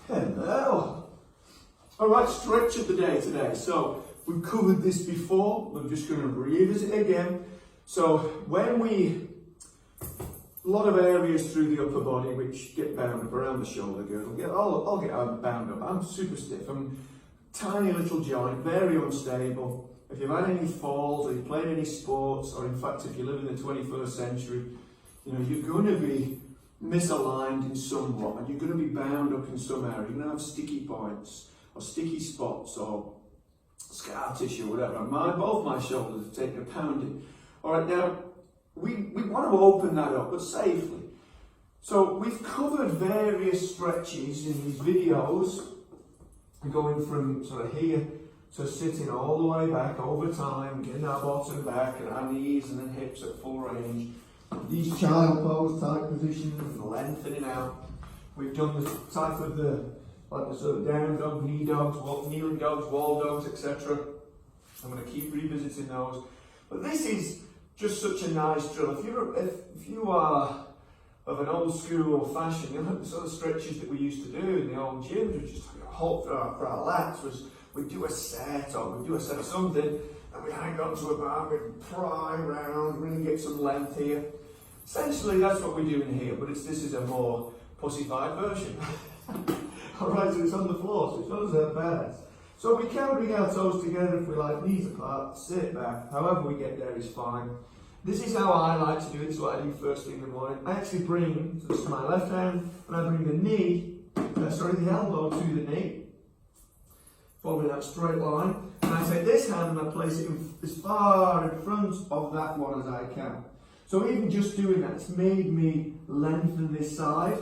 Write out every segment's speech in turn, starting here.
Hello. Alright, stretch of the day today. So we've covered this before, I'm just going to revisit it again. So when a lot of areas through the upper body which get bound up around the shoulder girdle, I'll get bound up. I'm super stiff, I'm tiny little joint, very unstable. If you've had any falls, or you've played any sports, or in fact if you live in the 21st century, you know, you're going to be misaligned in somewhat, and you're going to be bound up in some area. You're going to have sticky points, or sticky spots, or scar tissue, whatever. And both my shoulders have taken a pounding. Alright, now, we want to open that up, but safely. So we've covered various stretches in these videos, going from sort of here to sitting all the way back over time, getting our bottom back and our knees and then hips at full range. These child pose type positions, lengthening out. We've done the type of like the sort of down dog, knee dogs, kneeling dogs, wall dogs, etc. I'm going to keep revisiting those. But this is just such a nice drill. If you are of an old school or fashion, you know, the sort of stretches that we used to do in the old gyms, which is for our lats, was we'd do a set or we'd do a set of something, and we'd hang on to a bar, we'd pry around, really get some length here. Essentially, that's what we're doing here, but this is a more pussified version. Alright, so it's on the floor, so it's not as bad. So we can bring our toes together if we like, knees apart, sit back, however we get there is fine. This is how I like to do it, this is what I do first thing in the morning. I actually bring, so this is my left hand, and I bring the elbow to the knee, following that straight line, and I take this hand and I place it as far in front of that one as I can. So even just doing that, it's made me lengthen this side,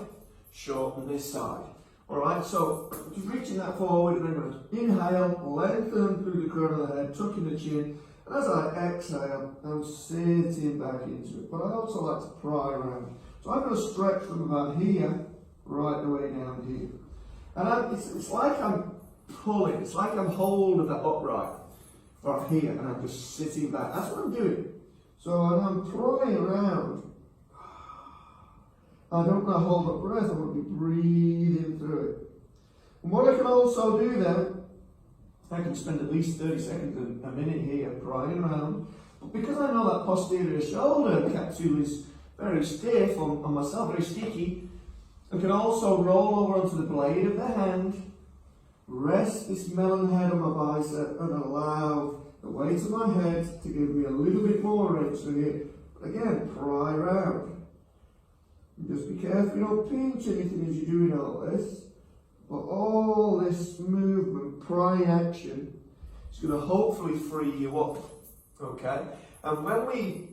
shorten this side. Alright, so just reaching that forward, and then I'm going to inhale, lengthen through the crown of the head, tucking the chin, and as I exhale, I'm sitting back into it. But I also like to pry around. So I'm going to stretch from about here, right the way down here. And it's like I'm pulling, it's like I'm holding of that upright, right here, and I'm just sitting back. That's what I'm doing. So when I'm prying around, I don't want to hold my breath, I want to be breathing through it. And what I can also do then, I can spend at least 30 seconds, a minute here, prying around. But because I know that posterior shoulder capsule is very stiff on myself, very sticky, I can also roll over onto the blade of the hand, rest this melon head on my bicep, and allow the weight of my head to give me a little bit more range through here. But again, pry around. Just be careful you don't pinch anything as you're doing all this. But all this movement, prying action, is going to hopefully free you up. Okay? And when we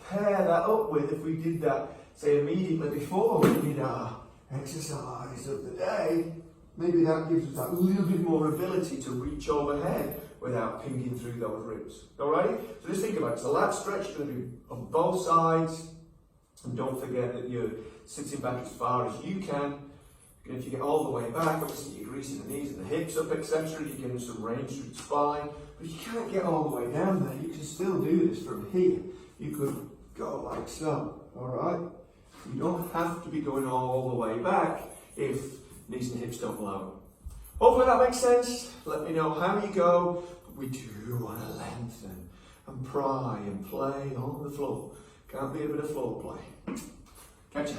pair that up with, if we did that, say immediately before we did our exercise of the day, maybe that gives us that little bit more ability to reach overhead without pinging through those ribs. Alright? So just think about it. So lat stretch you're going to do on both sides. And don't forget that you're sitting back as far as you can. And if you get all the way back, obviously you're greasing the knees and the hips up, etc. You're getting some range through the spine. But if you can't get all the way down there, you can still do this from here. You could go like so. Alright? You don't have to be going all the way back if knees and hips don't allow it. Hopefully that makes sense. Let me know how you go. But we do want to lengthen and pry and play on the floor. Can't be a bit of floor play. Catch you.